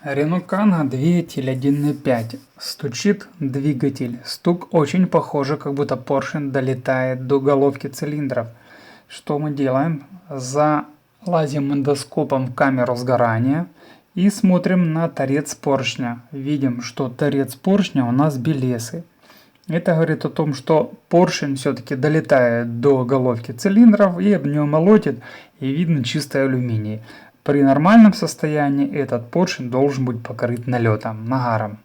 Renault Kangoo, двигатель 1.5. Стучит двигатель. Стук очень похоже, как будто поршень долетает до головки цилиндров. Что мы делаем? Залазим эндоскопом в камеру сгорания и смотрим на торец поршня. Видим, что торец поршня у нас белесый. Это говорит о том, что поршень все-таки долетает до головки цилиндров и об нее молотит, и видно чистый алюминий. При нормальном состоянии этот поршень должен быть покрыт налетом, нагаром.